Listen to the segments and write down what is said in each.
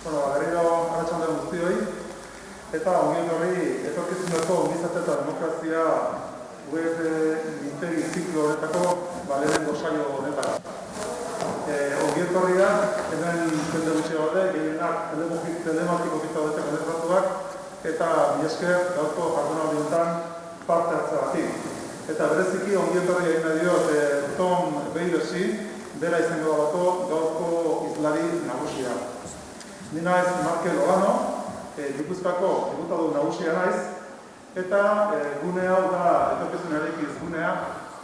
Berriro arratsalde on guztioi, eta ongi etorri etorkizuneko ongizate eta demokrazia web mintegi ziklo horretako lehenengo saio honetara. Ongi etorria, hemen jende gutxi daude, gehienak telematikoki zaudete konektatuak, eta mila esker gaurko jardunaldi honetan parte hartzeagatik. Eta bereziki ongi etorri egin nahi diot Tom Beiresi, bera izango dalako gaurko hizlari nagusia. Ni naiz Markel Logano, Gipuzkoako tributadun nagusia naiz, eta gune hau da etorkizun eraikiz gunea,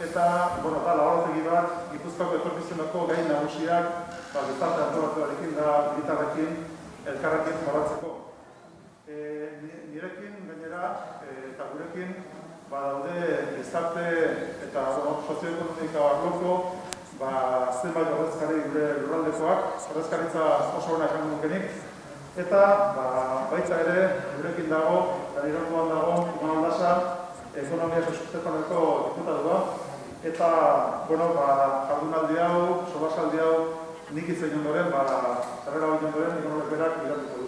eta da laborategi bat Gipuzkoako etorkizuneko gai nagusiak gizarte antolatuarekin da gitarrekin elkarrekin baratzeko. Nirekin gainera eta gurekin daude gizarte eta sozioekonomika arloko zenbait ordezkari gure lurraldekoak, ordezkaritza oso ona esan dukenik, eta baita ere gurekin dago, Irangoan dago, Iman Aldasa, ekonomia sustentzeko diputadua, eta jardunaldi hau, solasaldi hau, nik itzen ondoren, sarrera hori ondoren, Iman Olekberak iratuko du.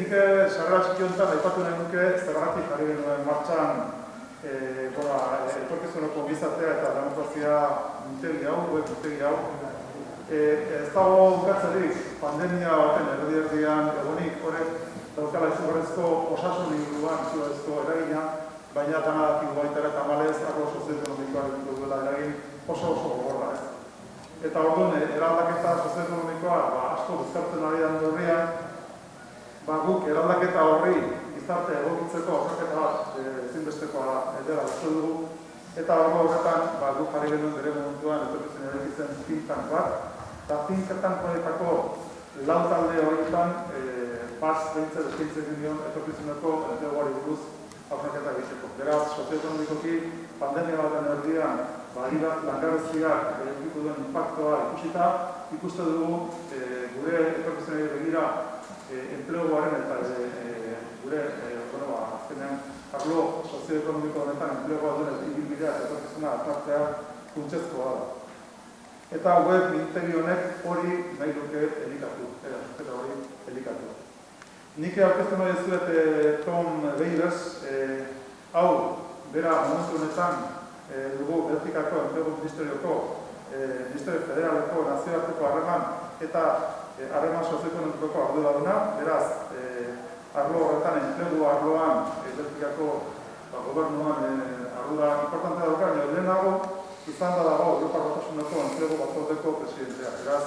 Nik sarrera txiki honetan aipatu nahi nuke zergatik jarri genuen martxan etorkizuneko ongizatea eta demokrazia mintegi hau, web mintegi hau. Ez dago bukatzerik pandemia baten erdian egonik horrek daukala izugarrizko osasun inguruan izugarrizko eragina, baina dana dakigu baita ere tamalez arlo sozioekonomikoaren duela eragin oso gogorra. Eta orduan, eraldaketa sozioekonomikoa asko bizkartzen ari den horrian, guk eraldaketa horri gizarte egokitzeko aurreketa bat ezinbestekoa dela uste dugu, eta horretan guk jarri genuen bere momentuan etorkizen eraikitzen think tank bat, eta think tank honetako lau talde horretan behintzen eskaintzen ginen etorkizuneko enpleguari buruz aurreketa egiteko. Beraz, sozioekonomikoki pandemia baten erdian langabeziak edukiko duen impactoa ikusita, ikuste dugu gure etorkizunari begira enpleguaren eta gure azkenean arlo sozioekonomiko honetan enplegua duen ibilbidea eta etorkizuna atartzea funtsezkoa da. Eta web mintegi honek hori nahi duke elikatu, elikatu. Nik aurkeztu nahi dizuet Tom Beiresi, hau bera momentu honetan dugu Belgikako enplegu ministerioko, Ministerio Federaleko nazioarteko harreman eta harreman sozioekonomikoko arduraduna, beraz, arlo horretan enplegu arloan Belgikako gobernuan ardura importantea dauka, baina lehenago izan da dago Europako Batasuneko enplegu batzordeko presidentea. Beraz,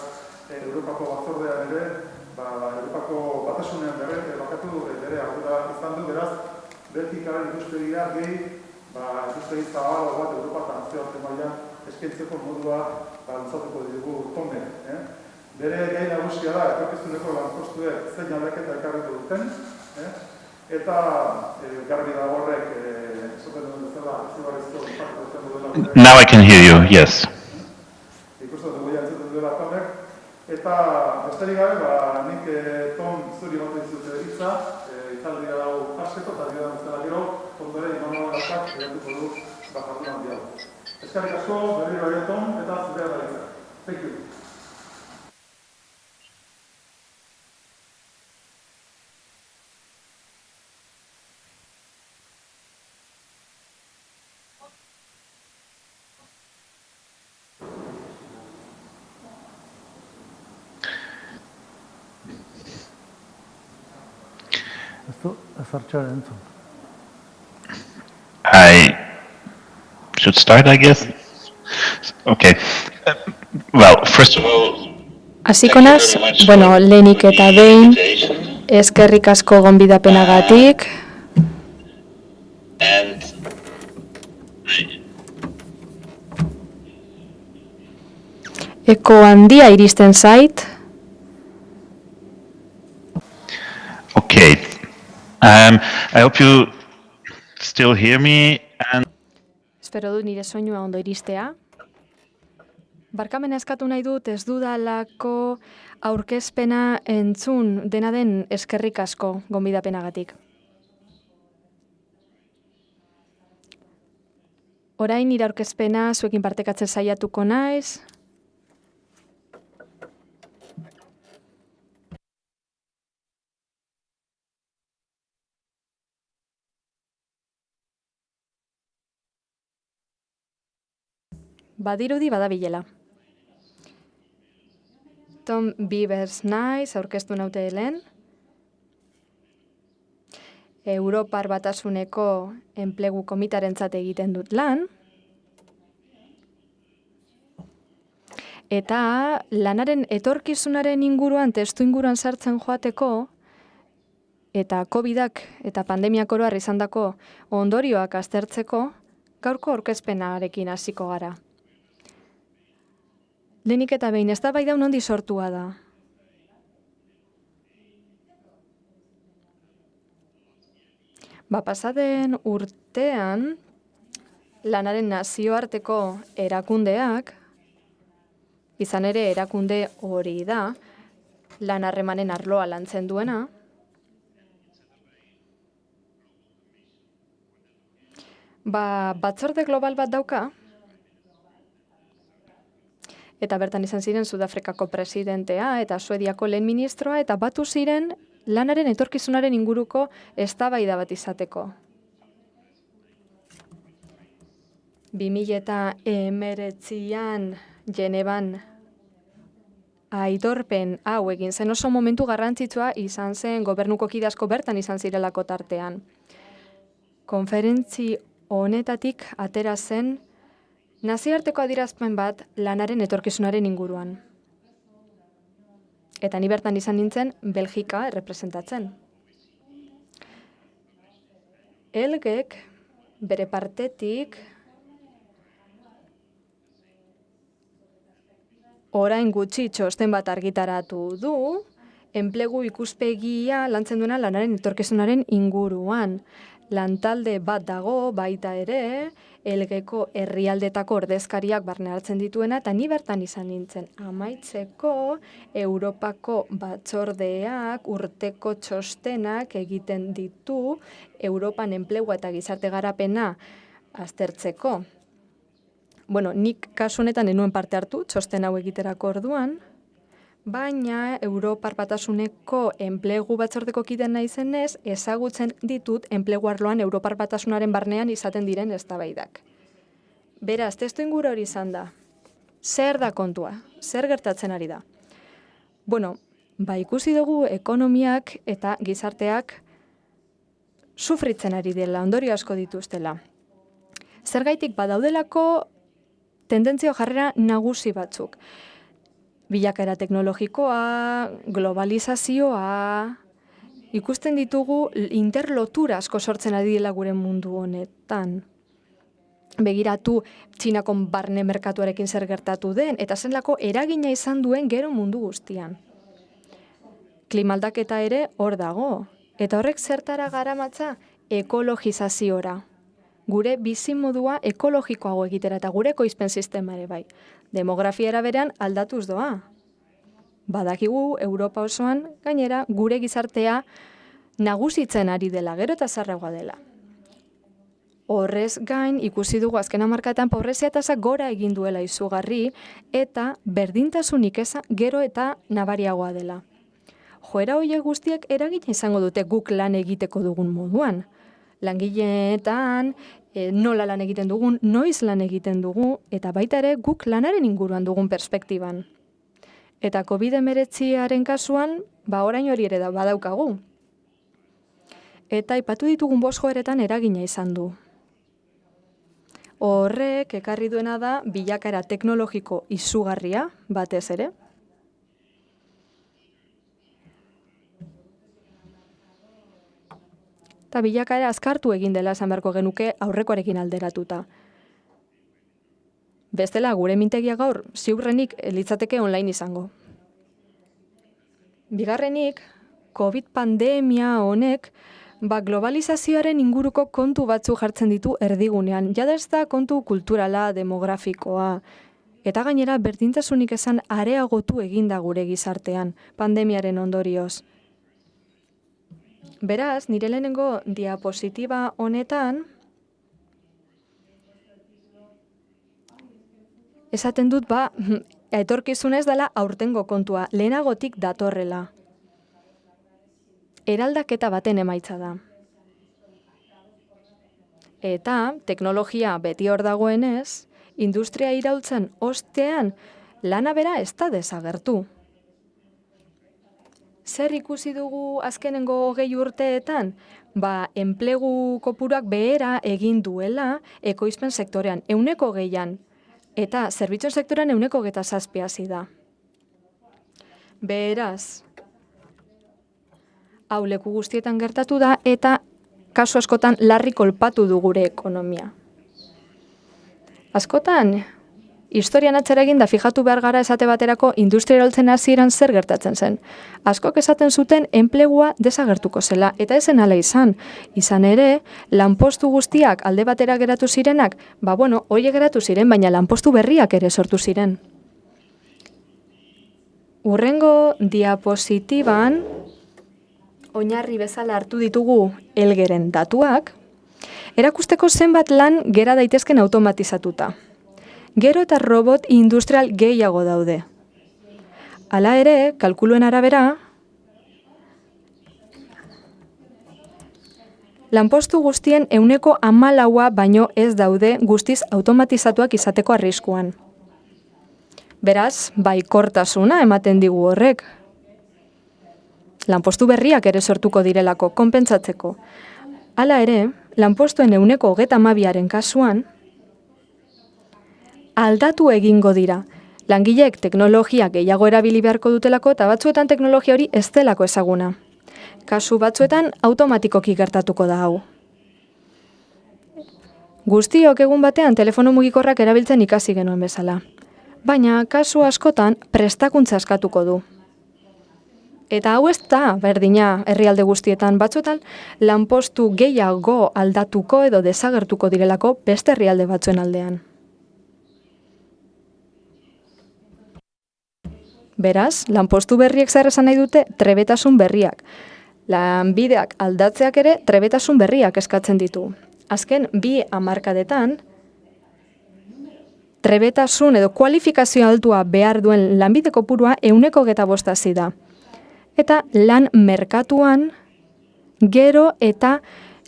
Europako batzordean ere, Europako Batasunean bere ardura izan du, beraz, Belgikaren ikuspegia gehi, ikuspegi zabalo bat Europa eta nazioarte mailan eskaintzeko modua luzatuko dugu Tome. Bere gai nagusia da, etorkizuneko lanpostuek zein aldaketa ekarriko duten, eta garbi dago horrek esaten duen bezala izugarrizko impactu duten duela. Now I can hear you, yes. Ikusten dugu jantzuten duela Tomek, eta besterik gabe, nik Tom zuri bat dizute hitza, itzaldia dago haseko eta dira bezala gero, ondore Iman Aldasak eratuko du jardunaldi hau. Eskerrik asko, berriro ere Tom, eta zurea da hitza. Thank you. I should start, I guess. Okay. Well, first of all, hasiko naz, lehenik eta behin, eskerrik asko gonbidapenagatik. Eko handia iristen zait. Okay. I hope you still hear me. Espero du nire soinua ondo iristea. Barkamena eskatu nahi dut ez dudalako aurkezpena entzun, dena den eskerrik asko gonbidapenagatik. Orain nire aurkezpena zuekin partekatzen saiatuko naiz. badirudi badabilela. Tom Bivers naiz aurkeztu naute helen. Europar Batasuneko enplegu komitarentzat egiten dut lan. Eta lanaren etorkizunaren inguruan, testu inguruan sartzen joateko, eta COVID-ak eta pandemiak oro har izandako ondorioak aztertzeko, gaurko aurkezpenarekin hasiko gara. Lehenik eta behin, eztabaida nondi sortua da. Pasaden urtean, lanaren nazioarteko erakundeak, izan ere erakunde hori da, lan harremanen arloa lantzen duena, batzorde global bat dauka, eta bertan izan ziren Sudafrikako presidentea eta Suediako lehen ministroa, eta batu ziren lanaren etorkizunaren inguruko eztabaida bat izateko. 2019an Genevan aitorpen hau egin zen, oso momentu garrantzitsua izan zen gobernuko kide asko bertan izan zirelako tartean. Konferentzi honetatik atera zen nazioarteko adierazpen bat lanaren etorkizunaren inguruan. Eta ni bertan izan nintzen Belgika errepresentatzen. Elgek bere partetik orain gutxi txosten bat argitaratu du, enplegu ikuspegia lantzen duena lanaren etorkizunaren inguruan. Lantalde bat dago baita ere, Elgeko herrialdetako ordezkariak barne hartzen dituena, eta ni bertan izan nintzen. Amaitzeko, Europako batzordeak urteko txostenak egiten ditu Europan enplegua eta gizarte garapena aztertzeko. Nik kasu honetan enuen parte hartu, txosten hau egiterako orduan, baina Europar Batasuneko enplegu batzordeko kideen naizenez, ezagutzen ditut enplegu arloan Europar Batasunaren barnean izaten diren eztabaidak. Beraz, testuinguru hori izan da. Zer da kontua? Zer gertatzen ari da? Ikusi dugu ekonomiak eta gizarteak sufritzen ari dela, ondorio asko dituztela. Zergaitik badaudelako tendentzio jarrera nagusi batzuk. Bilakaera teknologikoa, globalizazioa, ikusten ditugu interlotura asko sortzen ari dela gure mundu honetan. Begiratu Txinako barne merkatuarekin zer gertatu den, eta zenlako eragina izan duen gero mundu guztian. Klimaldaketa ere hor dago, eta horrek zertara garamatza ekologizaziora. Gure bizimodua ekologikoago egitera eta gure ekoizpen sistema ere bai. Demografiara berean aldatuz doa. Badakigu Europa osoan gainera gure gizartea nagusitzen ari dela, gero eta zarragoa dela. Horrez gain ikusi dugu azken hamarkadetan pobrezia tasa gora egin duela izugarri eta berdintasunik eza gero eta nabariagoa dela. Joera horiek guztiek eragina izango dute guk lan egiteko dugun moduan. Langileetan, nola lan egiten dugun, noiz lan egiten dugu, eta baita ere guk lanaren inguruan dugun perspektiban. Eta COVID-19aren kasuan, orain hori ere da badaukagu. Eta aipatu ditugun 5 joeretan eragina izan du. Horrek ekarri duena da bilakaera teknologiko izugarria, batez ere. Eta bilakaera azkartu egin dela esan beharko genuke aurrekoarekin alderatuta. Bestela, gure mintegia gaur, ziurrenik litzateke online izango. Bigarrenik, COVID pandemia honek, globalizazioaren inguruko kontu batzu jartzen ditu erdigunean. Jada ez da kontu kulturala, demografikoa, eta gainera berdintasunik esan areagotu eginda gure gizartean, pandemiaren ondorioz. Beraz, nire lehenengo diapositiba honetan, esaten dut, etorkizuna ez dela aurtengo kontua, lehenagotik datorrela. Eraldaketa baten emaitza da. Eta teknologia beti hor dagoenez, industria iraultzen ostean, lana bera ez da desagertu. Zer ikusi dugu azkenengo 20 urteetan? Enplegu kopuruak behera egin duela ekoizpen sektorean, 20%, eta zerbitzuen sektorean 27% hasi da. Beraz, hau leku guztietan gertatu da eta kasu askotan larri kolpatu du gure ekonomia. Askotan, historian atzera egin da fijatu behar gara esate baterako industria eraltzen hasieran zer gertatzen zen. Askok esaten zuten enplegua desagertuko zela, eta ezen hala izan. Izan ere, lanpostu guztiak alde batera geratu zirenak, horiek geratu ziren, baina lanpostu berriak ere sortu ziren. Hurrengo diapositiban, oinarri bezala hartu ditugu Elgeren datuak, erakusteko zenbat lan gera daitezken automatizatuta. Gero eta robot industrial gehiago daude. Hala ere, kalkuluen arabera, lanpostu guztien 14% baino ez daude guztiz automatizatuak izateko arriskuan. Beraz, baikortasuna ematen digu horrek. Lanpostu berriak ere sortuko direlako, konpentsatzeko. Hala ere, lanpostuen 32%aren kasuan, aldatu egingo dira. Langileek teknologia gehiago erabili beharko dutelako eta batzuetan teknologia hori ez delako ezaguna. Kasu batzuetan automatikoki gertatuko da hau. Guztiok egun batean telefono mugikorrak erabiltzen ikasi genuen bezala. Baina kasu askotan prestakuntza eskatuko du. Eta hau ez da berdina herrialde guztietan, batzuetan lanpostu gehiago aldatuko edo desagertuko direlako beste herrialde batzuen aldean. Beraz, lanpostu berriek zer esan nahi dute trebetasun berriak. Lanbideak aldatzeak ere trebetasun berriak eskatzen ditu. Azken 2 hamarkadetan, trebetasun edo kualifikazio altua behar duen lanbide kopurua 125 hazi da. Eta lan merkatuan gero eta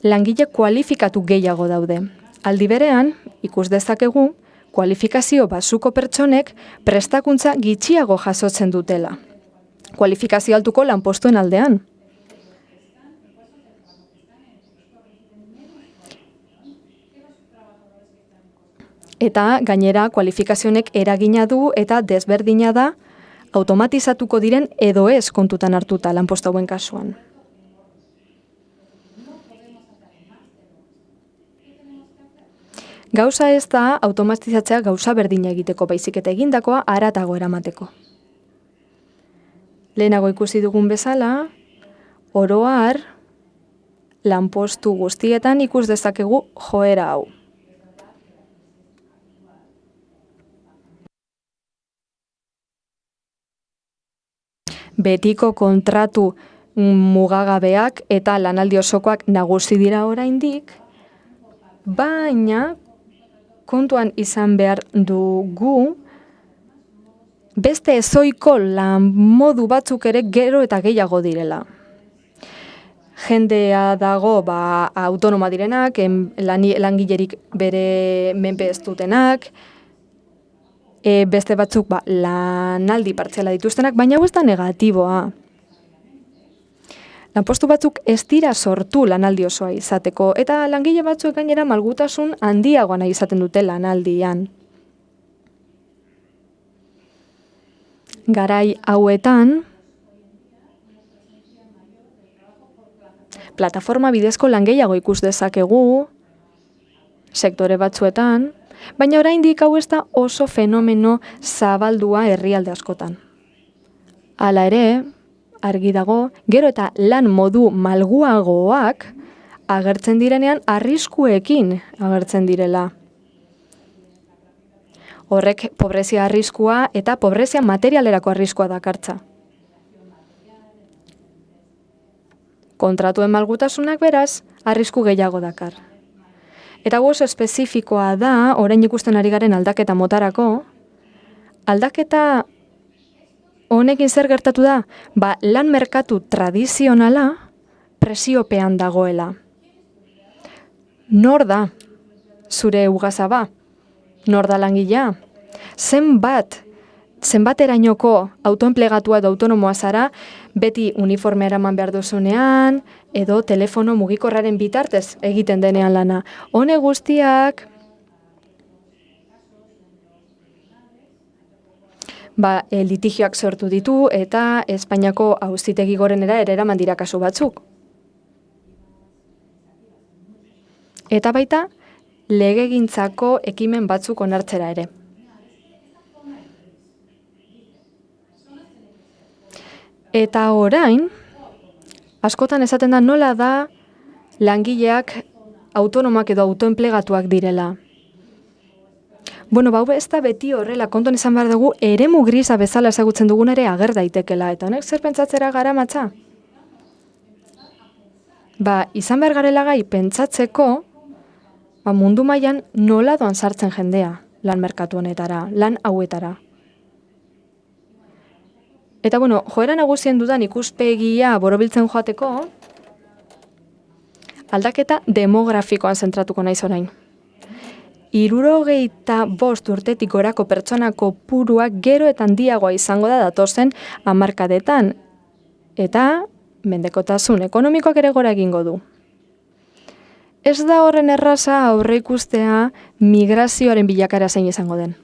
langile kualifikatu gehiago daude. Aldi berean, ikus dezakegu, kualifikazio basuko pertsonek prestakuntza gitxiago jasotzen dutela. Kualifikazio altuko lanpostuen aldean. Eta gainera kualifikazionek eragina du eta desberdina da automatizatuko diren edo ez kontutan hartuta lanpostu hauen kasuan. Gauza ez da automatizatzea gauza berdina egiteko, baizik eta egindakoa haratago eramateko. Lehenago ikusi dugun bezala, oro har, lanpostu guztietan ikus dezakegu joera hau. Betiko kontratu mugagabeak eta lanaldi osokoak nagusi dira oraindik, baina kontuan izan behar dugu beste ezoiko lan modu batzuk ere gero eta gehiago direla. Jendea dago autonoma direnak, langilerik bere menpe ez dutenak, beste batzuk lanaldi partziala dituztenak, baina hau ez da negatiboa. Lanpostu batzuk ez dira sortu lanaldi osoa izateko, eta langile batzuek gainera malgutasun handiagoa nahi izaten dute lanaldian. Garai hauetan, plataforma bidezko lan gehiago ikus dezakegu, sektore batzuetan, baina oraindik hau ez da oso fenomeno zabaldua herrialde askotan. Hala ere, argi dago, gero eta lan modu malguagoak agertzen direnean arriskuekin agertzen direla. Horrek pobrezia arriskua eta pobrezia materialerako arriskua dakartza. Kontratuen malgutasunak beraz, arrisku gehiago dakar. Eta oso espezifikoa da, orain ikusten ari garen aldaketa motarako, aldaketa honekin zer gertatu da? Lan merkatu tradizionala presiopean dagoela. Nor da zure ugazaba? Nor da langilea? Zenbaterainoko autoenplegatua edo autonomoa zara, beti uniformea eraman behar duzunean, edo telefono mugikorraren bitartez egiten denean lana. Hone guztiak litigioak sortu ditu eta Espainiako Auzitegi Gorenera ere eraman dira kasu batzuk. Eta baita, legegintzako ekimen batzuk onartzera ere. Eta orain, askotan esaten da nola da langileak autonomak edo autoenplegatuak direla. Bueno, ez da beti horrela, konton esan behar dugu, eremu grisa bezala ezagutzen dugun ere ager daitekela. Eta honek zer pentsatzera gara matza? Izan behar garela gai pentsatzeko, mundu mailan nola doan sartzen jendea lan merkatu honetara, lan hauetara. Eta joera nagusien dudan ikuspegia borobiltzen joateko, aldaketa demografikoan zentratuko naiz orain. 65 urtetik gorako pertsona kopurua gero eta handiagoa izango da datozen hamarkadetan, eta mendekotasun ekonomikoak ere gora egingo du. Ez da horren erraza aurreikustea migrazioaren bilakara zein izango den.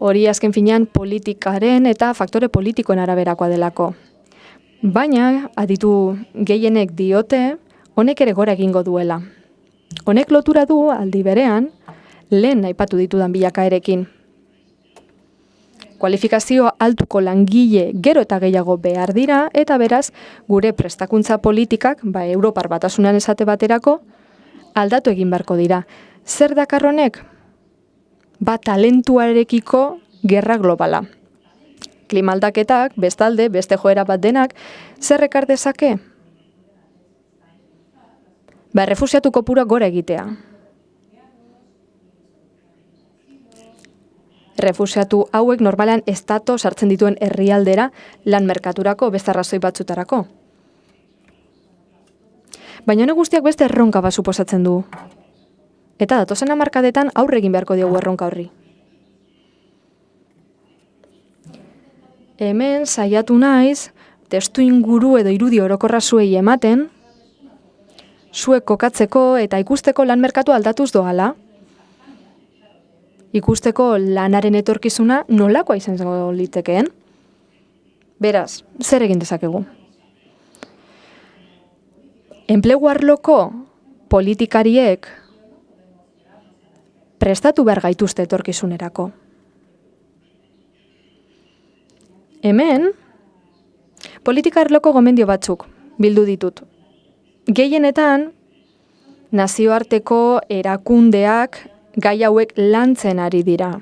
Hori azken finean politikaren eta faktore politikoen araberakoa delako. Baina, aditu gehienek diote, honek ere gora egingo duela. Honek lotura du aldi berean, lehen aipatu ditudan bilakaerekin. Kualifikazio altuko langile gero eta gehiago behar dira, eta beraz, gure prestakuntza politikak, Europar Batasunean esate baterako, aldatu egin beharko dira. Zer dakar honek? Talentuarekiko gerra globala. Klimaldaketak, bestalde, beste joera bat denak, zer ekar dezake? Errefuxiatu kopurua gora egitea. Errefuxiatu hauek normalean estato sartzen dituen herrialdera lan merkaturako beste arrazoi batzutarako. Baina honek guztiak beste erronka bat suposatzen du. Eta datozen hamarkadetan aurre egin beharko diogu erronka horri. Hemen saiatu naiz, testu inguru edo irudi orokorra zuei ematen, zuek kokatzeko eta ikusteko lan merkatu aldatuz doala. Ikusteko lanaren etorkizuna nolakoa izango litekeen. Beraz, zer egin dezakegu? Enplegu arloko politikariek prestatu behar gaituzte etorkizunerako. Hemen, politika arloko gomendio batzuk bildu ditut. Gehienetan, nazioarteko erakundeak gai hauek lantzen ari dira.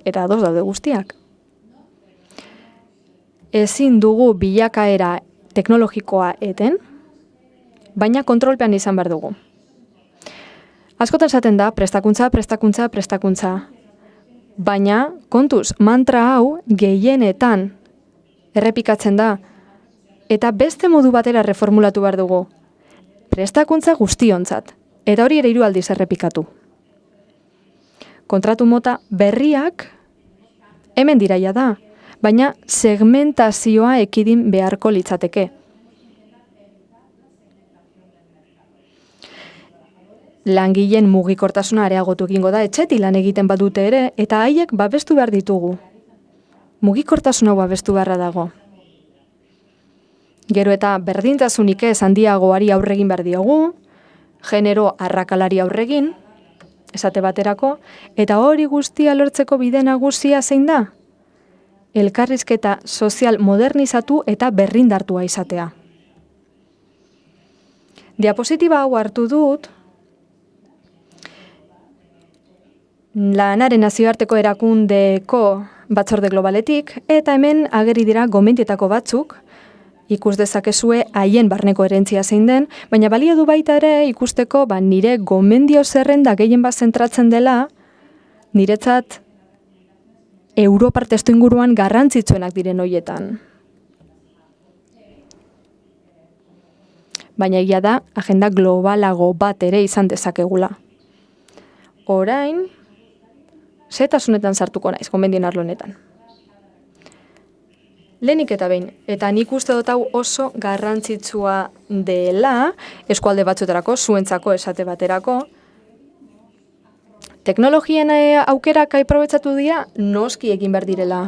Eta ados daude guztiak. Ezin dugu bilakaera teknologikoa eten, baina kontrolpean izan behar dugu. Askotan esaten da, prestakuntza. Baina, kontuz, mantra hau gehienetan errepikatzen da, eta beste modu batera reformulatu behar dugu. Prestakuntza guztiontzat, eta hori ere 3 aldiz errepikatu. Kontratu mota berriak hemen diraia da, baina segmentazioa ekidin beharko litzateke. Langileen mugikortasuna areagotu egingo da, etxetik lan egiten badute ere, eta haiek babestu behar ditugu. Mugikortasuna babestu beharra dago. Gero eta berdintasunik ez handiagoari aurregin behar diogu, genero arrakalari aurregin, esate baterako, eta hori guztia lortzeko bide nagusia zein da? Elkarrizketa sozial modernizatu eta berrindartua izatea. Diapositiba hau hartu dut, lanaren nazioarteko erakundeko batzorde globaletik, eta hemen ageri dira gomendioetako batzuk, ikus dezakezue haien barneko herentzia zein den, baina balio du baita ere ikusteko nire gomendio zerrenda gehien bat zentratzen dela, niretzat Europar testu inguruan garrantzitsuenak diren hoietan. baina egia da agenda globalago bat ere izan dezakegula. Orain, zetasunetan sartuko naiz, konbendien arlo honetan. Lehenik eta behin, eta nik uste dut hau oso garrantzitsua dela, eskualde batzuetarako, zuentzako esate baterako, teknologien aukerak aprobetxatu dira, noski egin behar direla.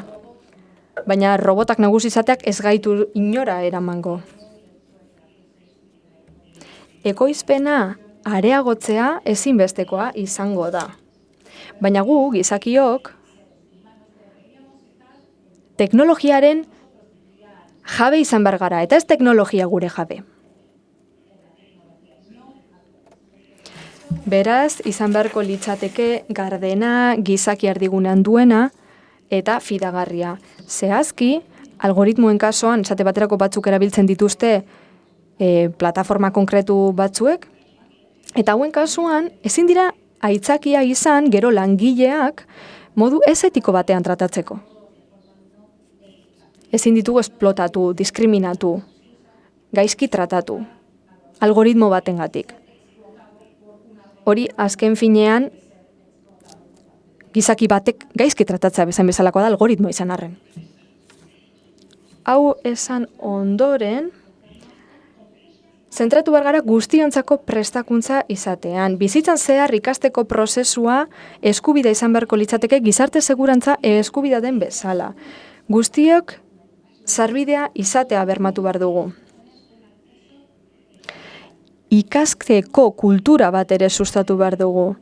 Baina robotak nagusi izateak ez gaitu inora eramango. Ekoizpena areagotzea ezinbestekoa izango da. Baina gu, gizakiok, teknologiaren jabe izan behar gara, eta ez teknologia gure jabe. Beraz, izan beharko litzateke gardena, gizaki erdigunean duena, eta fidagarria. Zehazki, algoritmoen kasuan, esate baterako batzuk erabiltzen dituzte plataforma konkretu batzuek, eta hauen kasuan, ezin dira aitzakia izan gero langileak modu ez etiko batean tratatzeko. Ezin ditugu esplotatu, diskriminatu, gaizki tratatu, algoritmo batengatik. Hori azken finean, gizaki batek gaizki tratatzea bezain bezalakoa da algoritmo izan arren. Hau esan ondoren, zentratu behar gara guztiontzako prestakuntza izatean. Bizitzan zehar ikasteko prozesua eskubidea izan beharko litzateke gizarte segurantza eskubidea den bezala. Guztiok sarbidea izatea bermatu behar dugu. Ikasteko kultura bat ere sustatu behar dugu.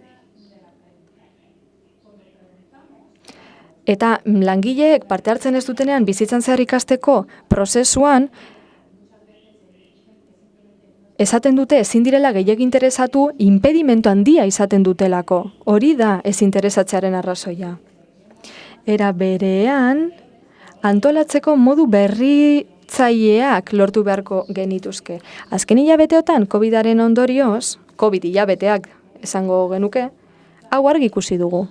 Eta langileek parte hartzen ez dutenean bizitzan zehar ikasteko prozesuan, esaten dute ezin direla gehiegi interesatu, impedimentu handia izaten dutelako. Hori da ez interesatzearen arrazoia. Era berean, antolatzeko modu berritzaileak lortu beharko genituzke. Azken hilabeteotan, COVID-aren ondorioz, COVID hilabeteak esango genuke, hau argi ikusi dugu.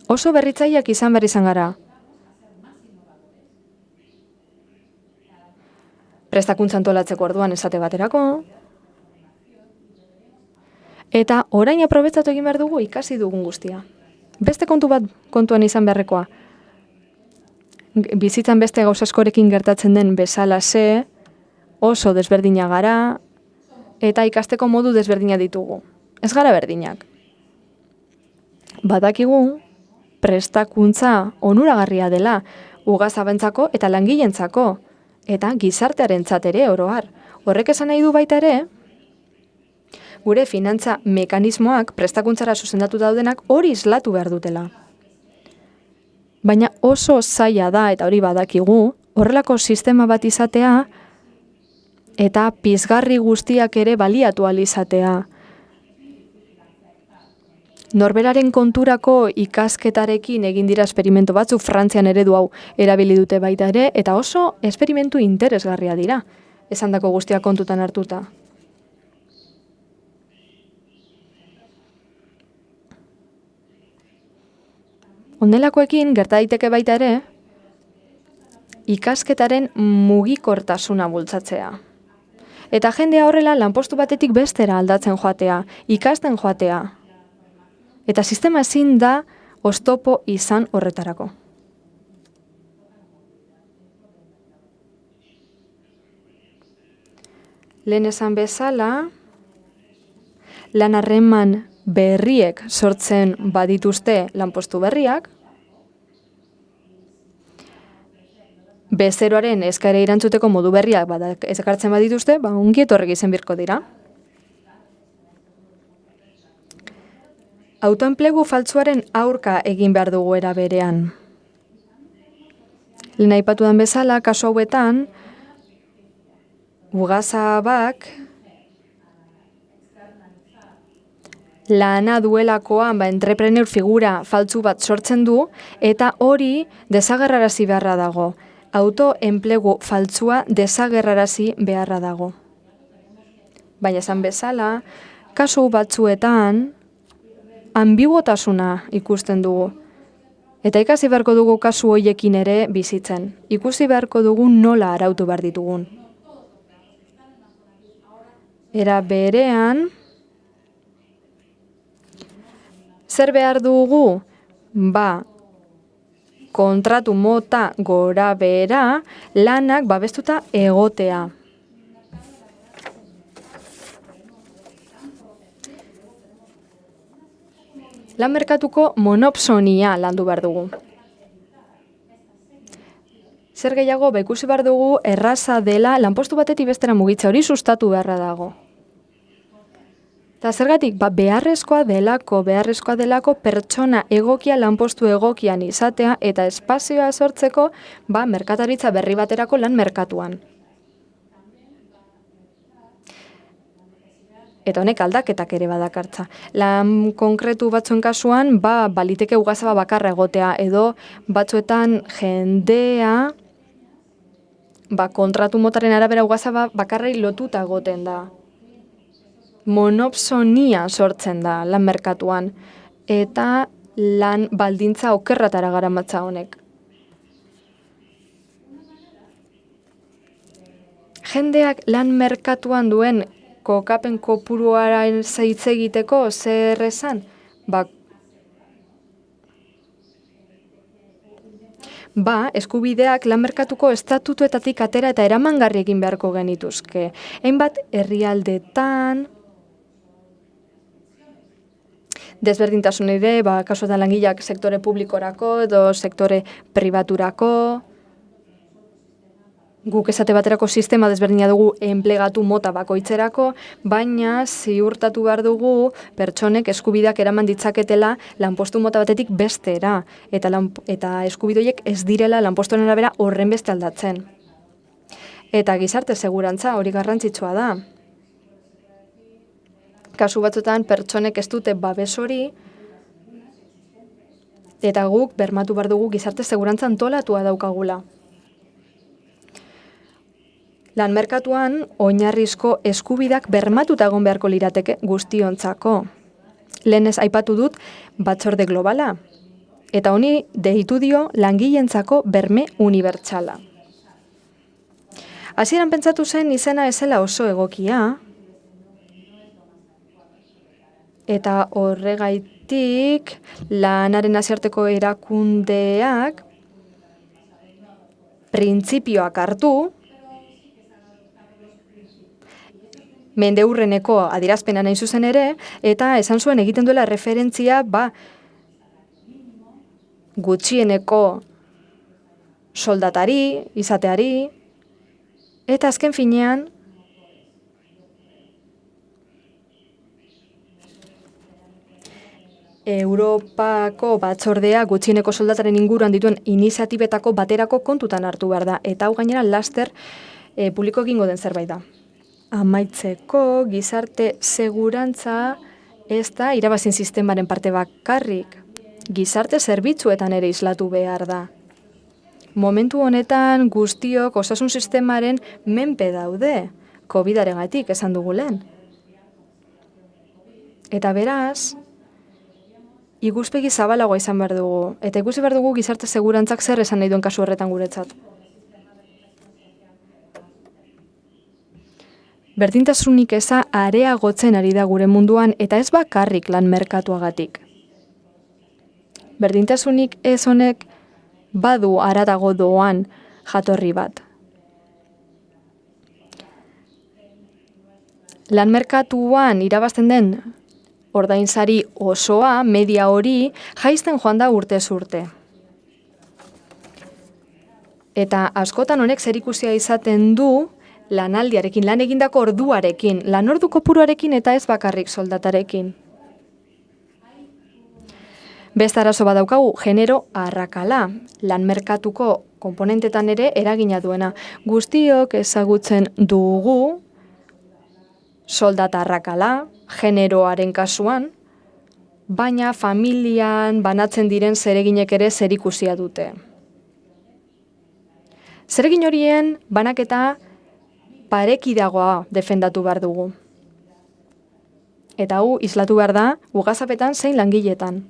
Oso berritzaileak izan behar izan gara. Prestakuntza antolatzeko orduan esate baterako. Eta orain aprobetxatu egin behar dugu ikasi dugun guztia. Beste kontu bat kontuan izan beharrekoa. Bizitzan beste gauza askorekin gertatzen den bezala oso desberdina gara eta ikasteko modu desberdina ditugu. Ez gara berdinak. Badakigu prestakuntza onuragarria dela ugazabentzako eta langileentzako eta gizartearentzat ere oro har. Horrek esan nahi du baita ere, gure finantza mekanismoak prestakuntzara zuzendatu daudenak hori islatu behar dutela. Baina oso zaila da, eta hori badakigu, horrelako sistema bat izatea eta pizgarri guztiak ere baliatu ahal izatea. Norberaren konturako ikasketarekin egin dira esperimentu batzuk, Frantzian eredu hau erabili dute baita ere, eta oso esperimentu interesgarria dira, esandako guztiak kontutan hartuta. Ondelakoekin gerta daiteke baita ere, ikasketaren mugikortasuna bultzatzea. Eta jendea horrela lanpostu batetik bestera aldatzen joatea, ikasten joatea. Eta sistema ezin da oztopo izan horretarako. Lehen esan bezala, lan harreman berriek sortzen badituzte lanpostu berriak, bezeroaren eskare irantzuteko modu berriak ezakartzen badituzte, ongi etorri izen birko dira. Autoenplegu faltsuaren aurka egin behar dugu era berean. Lehen aipatudan bezala, kasu hauetan, ugazabak lana duelakoan entrepreneur figura faltsu bat sortzen du eta hori desagerrarazi beharra dago. Autoenplegu faltsua desagerrarazi beharra dago. Baina esan bezala, kasu batzuetan ambiguotasuna ikusten dugu. Eta ikasi beharko dugu kasu hoiekin ere bizitzen. Ikusi beharko dugu nola arautu behar ditugun. Era berean, zer behar dugu? Kontratu mota gora behera lanak babestuta egotea. Lan merkatuko monopsonia landu behar dugu. Zer gehiago, ikusi behar dugu erraza dela lanpostu batetik bestera mugitza hori sustatu beharra dago. Eta zergatik, beharrezkoa delako pertsona egokia lanpostu egokian izatea eta espazioa sortzeko merkataritza berri baterako lan merkatuan. Eta honek aldaketak ere badakartza. Lan konkretu batzuen kasuan, baliteke ugazaba bakarra egotea, edo batzuetan jendea kontratu motaren arabera ugazaba bakarrai lotuta egoten da. Monopsonia sortzen da lan merkatuan, eta lan baldintza okerratara garamatza honek. Jendeak lan merkatuan duen kokapen kopuruaren hitz egiteko zer esan? Eskubideak lan merkatuko estatutuetatik atera eta eramangarri egin beharko genituzke. Hainbat herrialdetan desberdintasun ere, kasuetan langileak sektore publikorako edo sektore pribaturako. Guk esate baterako sistema desberdina dugu enplegatu mota bakoitzerako, baina ziurtatu behar dugu pertsonek eskubideak eraman ditzaketela lanpostu mota batetik bestera, eta eskubidoiek ez direla lanpostuaren arabera horren beste aldatzen. Eta gizarte segurantza hori garrantzitsua da. Kasu batzuetan pertsonek ez dute babes hori, eta guk bermatu behar dugu gizarte segurantza antolatua daukagula. Lan merkatuan oinarrizko eskubidak bermatuta egon beharko lirateke guztiontzako. Lehenez aipatu dut batzorde globala, eta honi deitu dio langileentzako berme unibertsala. Hasieran pentsatu zen izena ezela oso egokia, eta horregaitik lanaren nazioarteko erakundeak printzipioak hartu, mendeurreneko adierazpena nahi zuzen ere, eta esan zuen egiten duela referentzia gutxieneko soldatari, izateari, eta azken finean Europako batzordea gutxieneko soldataren inguruan dituen iniziatibetako baterako kontutan hartu behar da, eta hau gainera laster publiko egingo den zerbait da. Amaitzeko, gizarte segurantza ez da irabazien sistemaren parte bakarrik. Gizarte zerbitzuetan ere islatu behar da. Momentu honetan guztiok osasun sistemaren menpe daude, COVID-arengatik esan dugu lehen. Eta beraz, ikuspegi zabalagoa izan behar dugu, eta ikusi behar dugu gizarte segurantzak zer esan nahi duen kasu horretan guretzat. Berdintasunik eza areagotzen ari da gure munduan eta ez bakarrik lan merkatuagatik. Berdintasunik ez honek badu haratago doan jatorri bat. Lan merkatuan irabazten den ordainsari osoa, media hori, jaisten joan da urtez urte. Eta askotan honek zerikusia izaten du lanaldiarekin, lan egindako orduarekin, lan ordu kopuruarekin eta ez bakarrik soldatarekin. Beste arazo badaukagu, genero arrakala, lan merkatuko konponentetan ere eragina duena. Guztiok ezagutzen dugu soldata arrakala, generoaren kasuan, baina familian banatzen diren zereginek ere zerikusia dute. Zeregin horien banaketa parekidagoa defendatu behar dugu. Eta hau islatu behar da ugazapetan zein langiletan.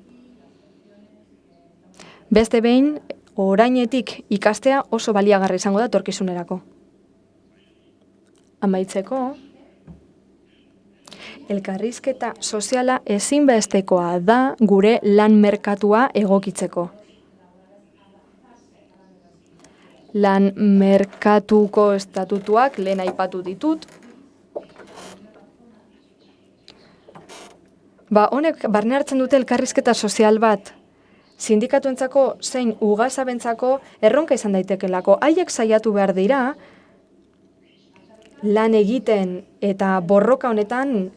Beste behin, orainetik ikastea oso baliagarri izango da etorkizunerako. Amaitzeko, Elkarrizketa soziala ezinbestekoa da gure lan merkatua egokitzeko. Lan merkatuko estatutuak lehen aipatu ditut. Honek barne hartzen dute elkarrizketa sozial bat. Sindikatuentzako zein ugazabentzako erronka izan daitekelako. Haiek saiatu behar dira lan egiten eta borroka honetan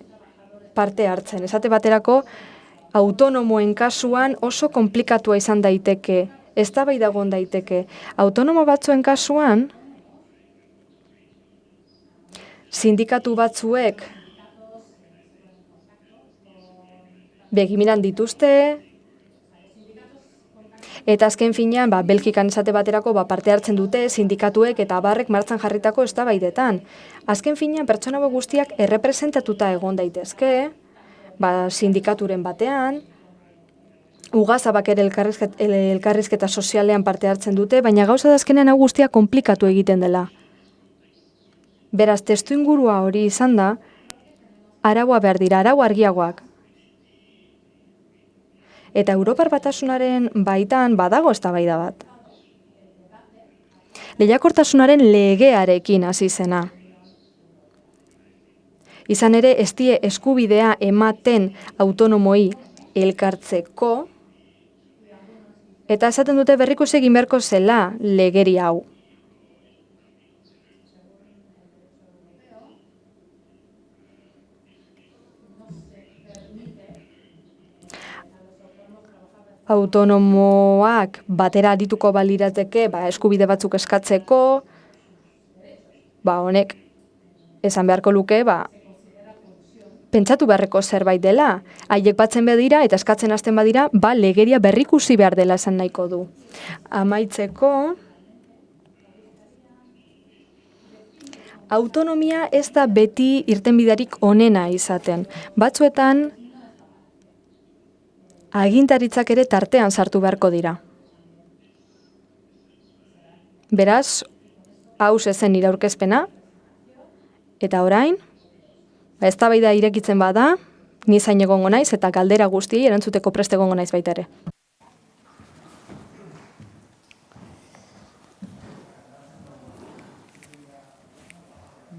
parte hartzen. Esate baterako, autonomoen kasuan oso komplikatua izan daiteke, eztabaida egon daiteke. Autonomo batzuen kasuan, sindikatu batzuek begimiran dituzte, eta azken finean, Belgikan esate baterako parte hartzen dute sindikatuek eta abarrek martxan jarritako eztabaidetan. Azken finean, pertsona guztiak errepresentatuta egon daitezke, sindikaturen batean, ugazabak ere elkarrizketa sozialean parte hartzen dute, baina gauza da azkenean hau guztia komplikatu egiten dela. Beraz, testu ingurua hori izan da, araua behar dira, arau argiagoak. Eta Europar Batasunaren baitan badago eztabaida bat. Lehiakortasunaren legearekin hasi zena. Izan ere, ez die eskubidea ematen autonomoi elkartzeko, eta esaten dute berrikusi egin beharko zela legeri hau. Autonomoak batera arituko balirateke eskubide batzuk eskatzeko, honek esan beharko luke, pentsatu beharreko zerbait dela. Haiek batzen badira eta eskatzen hasten badira, legeria berrikusi behar dela esan nahiko du. Amaitzeko, autonomia ez da beti irtenbiderik onena izaten. Batzuetan, agintaritzak ere tartean sartu beharko dira. Beraz, hau zen nire aurkezpena, eta orain, eztabaida irekitzen bada, ni zain egongo naiz eta galdera guztiei erantzuteko prest egongo naiz baita ere.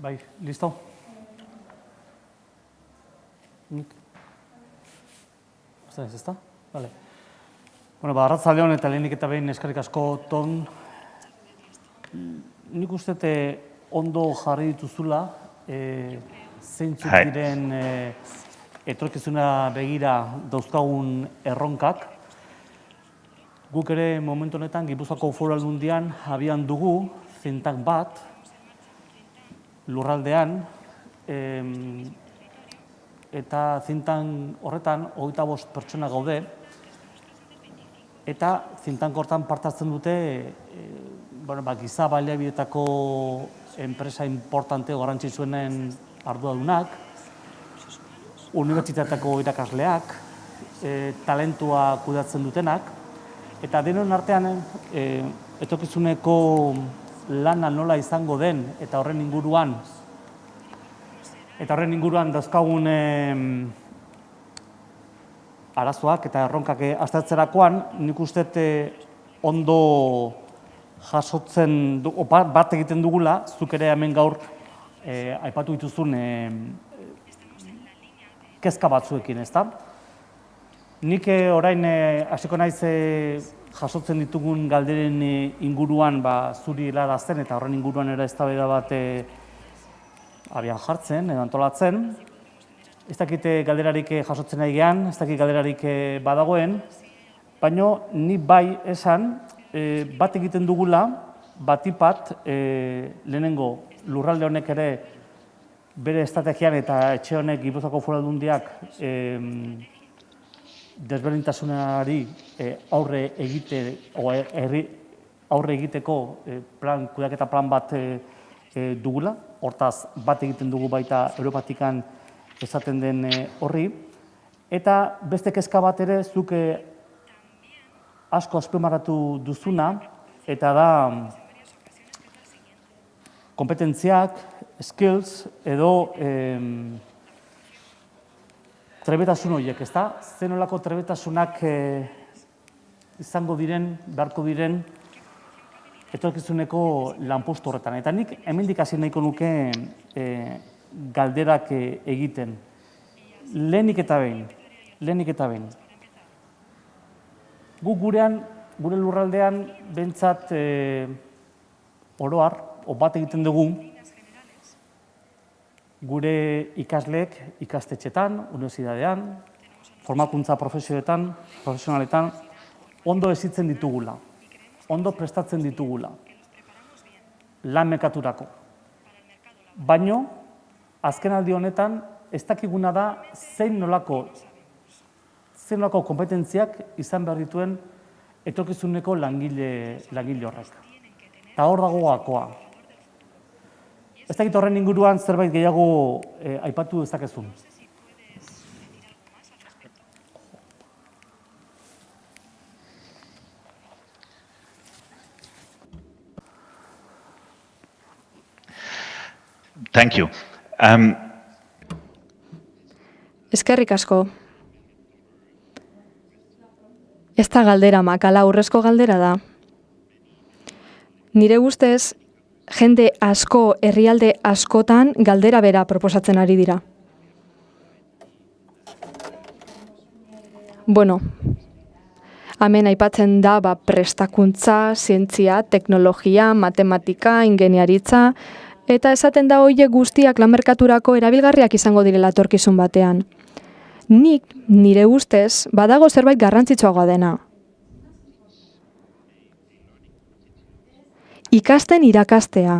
Bai, listo? Ezta? Vale. Arratzaldeon eta lehenik eta behin eskerrik asko ton. Nik uste ondo jarri dituzula, zeintzuk diren etorkizuna begira dauzkagun erronkak. Guk ere momentu honetan Gipuzkoako Foru Aldundian abian dugu zintak bat lurraldean, eta zintan horretan 25 pertsona gaude, eta zintanko hortan parte hartzen dute giza baliabideetako enpresa importante garrantzitsuenen arduradunak, unibertsitateko irakasleak, talentua kudeatzen dutenak, eta denon artean etorkizuneko lana nola izango den eta horren inguruan dauzkagun arazoak eta erronkak aztertzerakoan, nik uste ondo jasotzen bat egiten dugula, zuk ere hemen gaur aipatu dituzun kezka batzuekin, ezta? Nik orain hasiko naiz jasotzen ditugun galderen inguruan zuri helarazten eta horren inguruan ere eztabaida bat abian jartzen edo antolatzen. Ez dakit galderarik jasotzen nahi gehan, ez dakit galderarik badagoen, baina ni bai esan bat egiten dugula, batipat lehenengo lurralde honek ere bere estrategian eta etxe honek Gipuzkoako Foru Aldundiak desberdintasunari aurre egiteko kudeaketa plan bat dugula, hortaz bat egiten dugu baita Europatikan esaten den horri, eta beste kezka bat ere zuk asko azpimarratu duzuna, eta da kompetentziak, skills edo trebetasun horiek, ezta? Zer nolako trebetasunak izango diren, beharko diren, etorkizuneko lanpostu horretan. Eta nik hemendik hasi nahiko nuke galderak egiten. Lehenik eta behin. Gu gure lurraldean, behintzat oroar, bat egiten dugu, gure ikasleek ikastetxetan, unibertsitatean, formakuntza profesionaletan, ondo hezitzen ditugula, ondo prestatzen ditugula, lan merkaturako. Baino, azken aldi honetan, ez dakiguna da zein nolako kompetentziak izan behar dituen etorkizuneko langile horrek. Eta hor dago gakoa. Ez dakit horren inguruan zerbait gehiago aipatu dezakezun. Thank you. Eskerrik asko. Ez da galdera makala, urrezko galdera da. Nire ustez, jende asko, herrialde askotan galdera bera proposatzen ari dira. Bueno, hemen aipatzen da prestakuntza, zientzia, teknologia, matematika, ingeniaritza, eta esaten da horiek guztiak lan merkaturako erabilgarriak izango direla etorkizun batean. Nik, nire ustez, badago zerbait garrantzitsuagoa dena. Ikasten irakastea,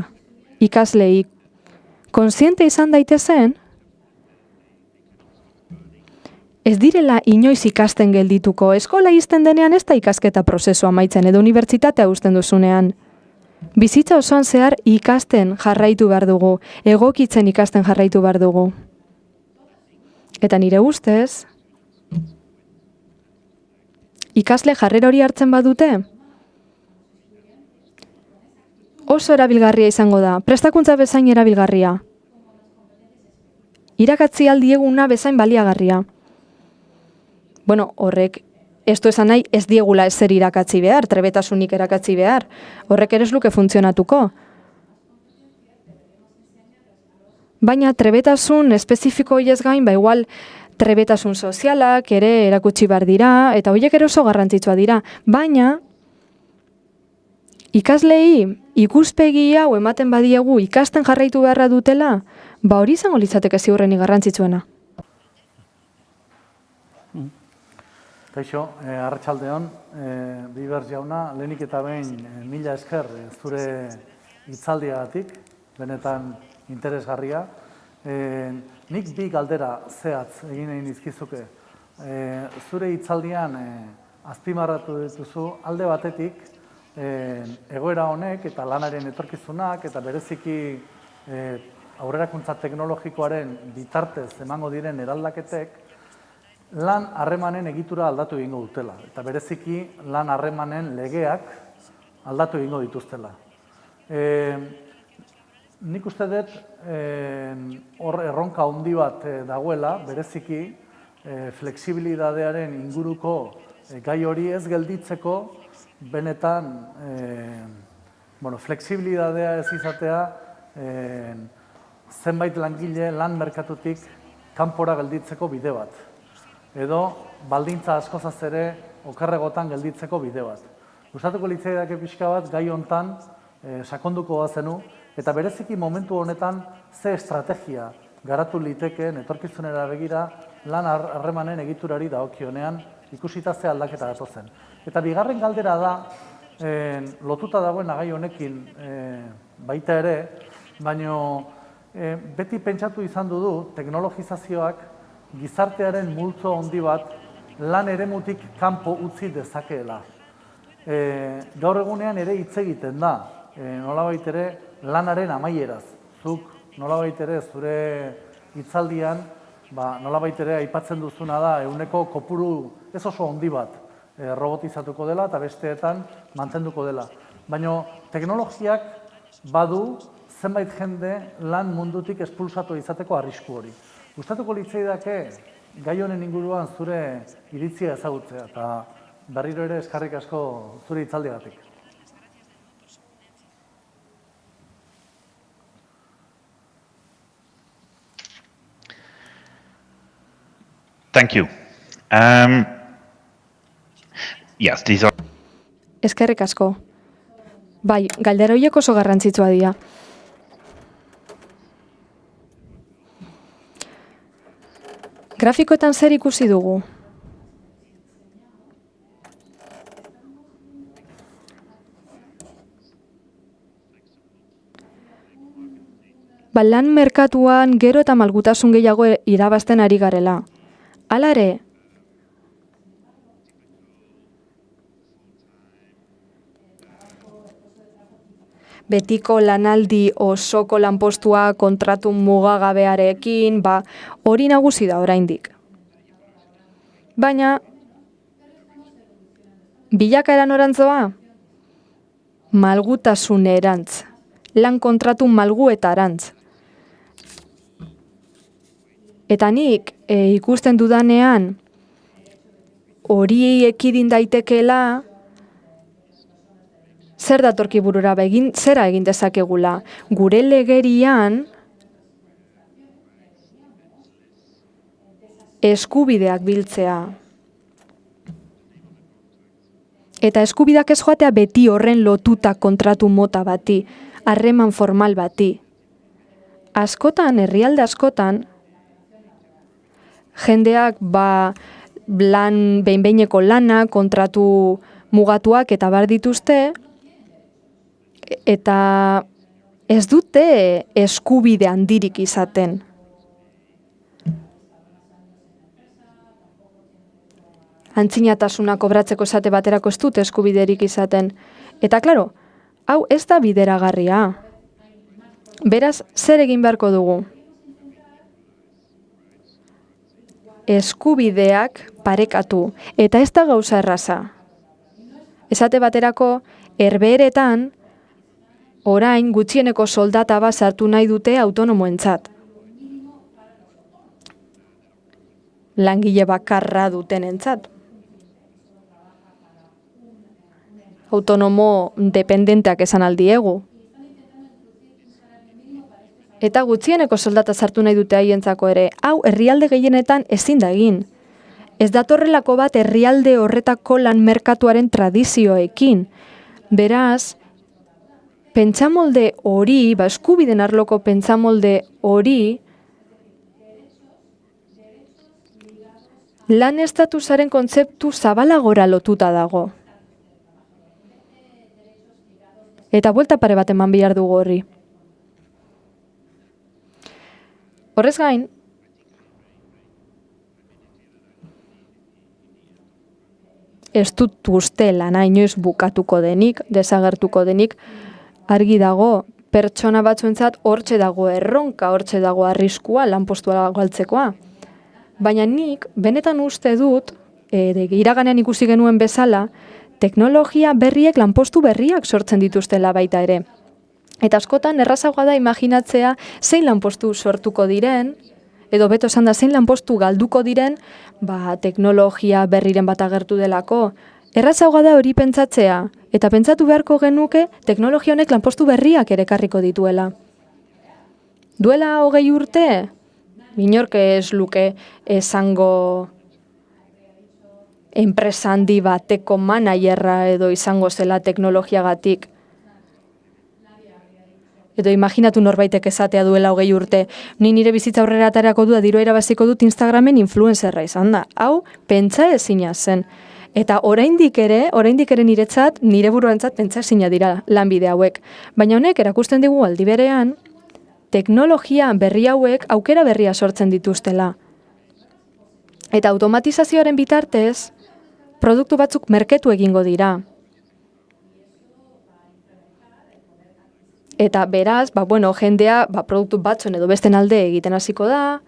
ikaslei, kontziente izan daitezen, ez direla inoiz ikasten geldituko, eskola izten denean ez da ikasketa prozesua amaitzen edo unibertsitatea uzten duzunean. Bizitza osoan zehar ikasten jarraitu behar dugu, egokitzen ikasten jarraitu behar dugu. Eta nire ustez, ikasle jarrera hori hartzen badute, oso erabilgarria izango da, prestakuntza bezain erabilgarria. Irakatzi aldieguna bezain baliagarria. Bueno, horrek, ez du esan nahi ez diegula ezer irakatzi behar, trebetasunik irakatzi behar. Horrek ere ez luke funtzionatuko. Baina trebetasun espezifiko horiez gain, igual trebetasun sozialak ere erakutsi behar dira, eta horiek ere oso garrantzitsua dira. Baina, ikaslei ikuspegi hau ematen badiegu ikasten jarraitu beharra dutela, hori izango litzateke ziurrenik garrantzitsuena. Kaixo, arratsaldeon, Bibers jauna, lehenik eta behin mila esker zure hitzaldiagatik, benetan interesgarria. Nik bi galdera zehatz egin nahi nizkizuke. Zure hitzaldian azpimarratu dituzu alde batetik egoera honek eta lanaren etorkizunak eta bereziki aurrerakuntza teknologikoaren bitartez emango diren eraldaketek lan harremanen egitura aldatu egingo dutela, eta bereziki lan harremanen legeak aldatu egingo dituztela. Nik uste dut hor erronka handi bat dagoela, bereziki flexibilidadearen inguruko gai hori ez gelditzeko, benetan flexibilidadea ez izatea zenbait langile lan merkatutik kanpora gelditzeko bide bat. Edo baldintza askozaz ere okerregotan gelditzeko bide bat. Gustatuko litzaidake pixka bat gai hontan sakonduko bazenu, eta bereziki momentu honetan ze estrategia garatu litekeen etorkizunera begira lan harremanen egiturari dagokionean ikusita ze aldaketa datozen. Eta bigarren galdera da, lotuta dagoen gai honekin baita ere, baino beti pentsatu izan du teknologizazioak gizartearen multzo handi bat lan eremutik kanpo utzi dezakeela. Gaur egunean ere hitz egiten da, nolabait ere lanaren amaieraz. Zuk nolabait ere zure hitzaldian, nolabait ere aipatzen duzuna da ehuneko kopuru ez oso handi bat robotizatuko dela eta besteetan mantenduko dela. Baina teknologiak badu zenbait jende lan mundutik espulsatu izateko arrisku hori. Gustatuko litzaidake gai honen inguruan zure iritzia ezagutzea, eta berriro ere eskerrik asko zure hitzaldiagatik. Thank you. Yes, these are... Eskerrik asko. Bai, galdera horiek oso garrantzitsua dira. Grafikoetan zer ikusi dugu? Lan merkatuan gero eta malgutasun gehiago irabazten ari garela. Hala ere, betiko lanaldi osoko lanpostua kontratu mugagabearekin, hori nagusi da oraindik. Baina, bilakaera norantzoa? Malgutasunerantz, lan kontratu malguetarantz. Eta nik ikusten dudanean, hori ekidin daitekeela, zer datorki burura zera egin dezakegula. Gure legerian eskubideak biltzea. Eta eskubideak ez joatea beti horren lotuta kontratu mota bati, harreman formal bati. Askotan, herrialde askotan, jendeak behin-behineko lana, kontratu mugatuak eta bar dituzte, eta ez dute eskubide handirik izaten. Antzinatasuna kobratzeko esate baterako ez dute eskubiderik izaten. Eta klaro, hau ez da bideragarria. Beraz, zer egin beharko dugu? Eskubideak parekatu, eta ez da gauza erraza. Esate baterako, herbeeretan, orain gutxieneko soldata bat sartu nahi dute autonomoentzat. Langile bakarra dutenentzat. Autonomo dependenteak esan aldiegu. Eta gutxieneko soldata sartu nahi dute haientzako ere, hau herrialde gehienetan ezin da egin. Ez datorrelako bat herrialde horretako lan merkatuaren tradizioekin. Beraz, pentsamolde hori, eskubiden arloko pentsamolde hori, lan estatusaren kontzeptu zabalagora lotuta dago. Eta buelta pare bat eman behar dugu horri. Horrez gain, ez dut uste lana inoiz bukatuko denik, desagertuko denik, argi dago, pertsona batzuentzat hortxe dago erronka, hortxe dago arriskua, lanpostua galtzekoa. Baina nik, benetan uste dut, iraganean ikusi genuen bezala, teknologia berriek lanpostu berriak sortzen dituztela baita ere. Eta askotan errazagoa da imaginatzea zein lanpostu sortuko diren, edo beto esan da zein lanpostu galduko diren, teknologia berriren bat agertu delako. Errazagoa da hori pentsatzea, eta pentsatu beharko genuke teknologia honek lanpostu berriak ere ekarriko dituela. Duela 20 urte, inork ez luke esango enpresa handi bateko managerra edo izango zela teknologiagatik. Edo imaginatu norbaitek esatea duela 20 urte, ni nire bizitza aurrera aterako du, diru irabaziko dut Instagramen influencerra izan da. Hau, pentsa ezina zen. Eta oraindik ere niretzat, nire buruantzat pentsa ezina dira lanbide hauek. Baina honek erakusten digu aldi berean, teknologia berri hauek aukera berria sortzen dituztela. Eta automatizazioaren bitartez, produktu batzuk merketu egingo dira. Eta beraz, jendea produktu batzuen edo besten alde egiten hasiko da.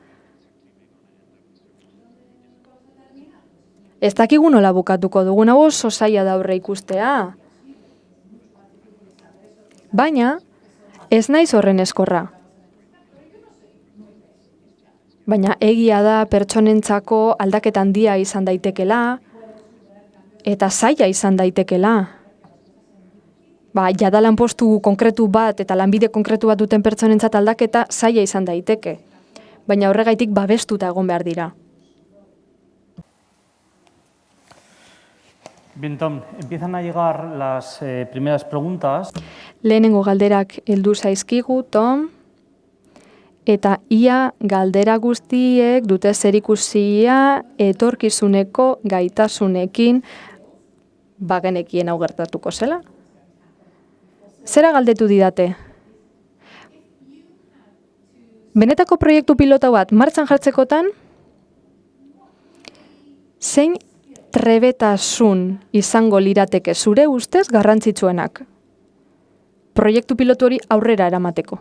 Ez dakigu nola bukatuko dugun, hau oso zaila da aurre ikustea. Baina, ez naiz horren eskorra. baina egia da pertsonentzako aldaketa handia izan daitekela, eta zaila izan daitekela. Jada lanpostu konkretu bat eta lanbide konkretu bat duten pertsonentzat aldaketa zaila izan daiteke. Baina horregaitik babestuta egon behar dira. Bien, Tom, empiezan a llegar las primeras preguntas. Lehenengo galderak heldu zaizkigu, Tom, eta ia galdera guztiek dute zerikusia etorkizuneko gaitasunekin bagenekien hau gertatuko zela. Zera galdetu didate? Benetako proiektu pilota bat martxan jartzekotan, zein trebetasun izango lirateke zure ustez garrantzitsuenak proiektu pilotu hori aurrera eramateko?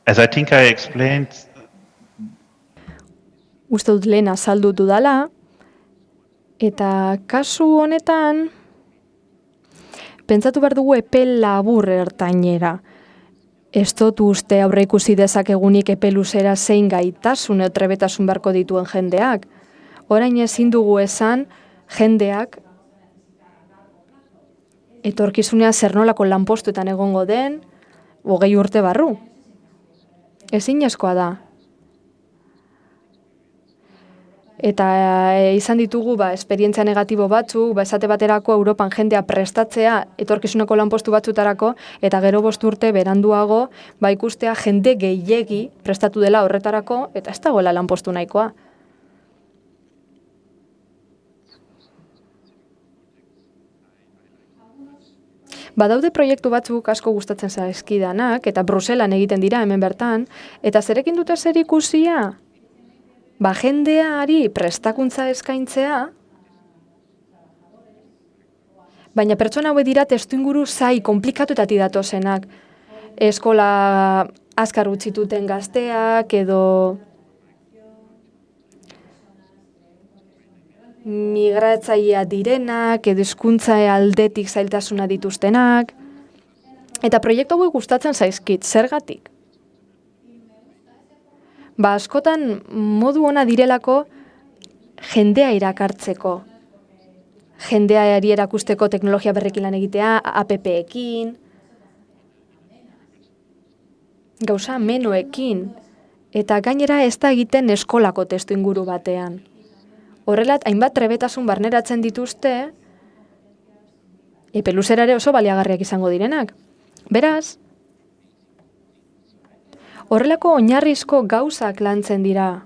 As I think I explained, Uste dut lehen azaldu dudala, eta kasu honetan, pentsatu behar dugu epe labur ertainera. Ez dut uste aurre ikusi dezakegunik epe luzera zein gaitasun edo trebetasun beharko dituen jendeak. Orain ezin dugu esan jendeak etorkizunea zer nolako lanpostuetan egongo den 20 urte barru. Ezinezkoa da. Eta izan ditugu esperientzia negatibo batzuk, esate baterako Europan jendea prestatzea etorkizuneko lanpostu batzutarako, eta gero 5 urte beranduago ikustea jende gehiegi prestatu dela horretarako, eta ez dagoela lanpostu nahikoa. Badaude proiektu batzuk asko gustatzen zaizkidanak, eta Bruselan egiten dira hemen bertan, eta zerekin dute zerikusia? Jendeari prestakuntza eskaintzea, baina pertsona hauek dira testuinguru zai, komplikatuetatik datozenak. Eskola azkar utzituten gazteak, edo migratzailea direnak, edo hizkuntza aldetik zailtasuna dituztenak. Eta proiektu hauek gustatzen zaizkit, zergatik? Askotan modu ona direlako jendea irakartzeko. Jendeari erakusteko teknologia berrekin lan egitea, app-ekin, gauza menoekin, eta gainera ez da egiten eskolako testu inguru batean. Horrelat, hainbat trebetasun barneratzen dituzte, epe luzera ere oso baliagarriak izango direnak. Beraz, horrelako oinarrizko gauzak lantzen dira.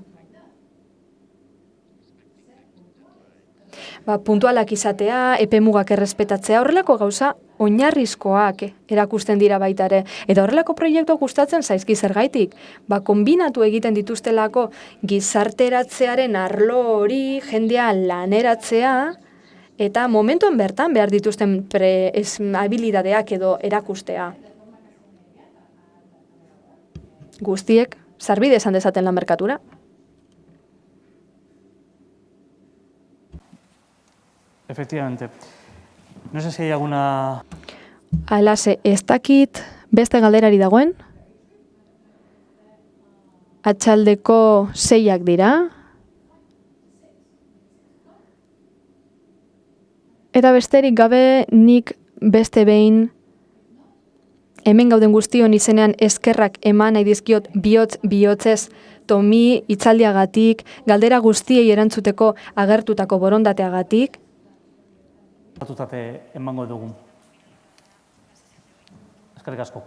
Puntualak izatea, epe mugak errespetatzea, horrelako gauza oinarrizkoak erakusten dira baita ere. Eta horrelako proiektuak gustatzen zaizki zergaitik. Konbinatu egiten dituztelako gizarteratzearen arlo hori, jendea laneratzea, eta momentuen bertan behar dituzten habilidadeak edo erakustea. Guztiek sarbide esan dezaten lan merkatura. Efectivamente. No sé si hay alguna... Alase, ez dakit beste galderari dagoen? Atxaldeko 6 dira. Eta besterik gabe nik beste behin hemen gauden guztion izenean eskerrak eman nahi dizkiot bihotzez Tomi hitzaldiagatik, galdera guztiei erantzuteko agertutako borondateagatik. Emango dugu. Eskerrik asko.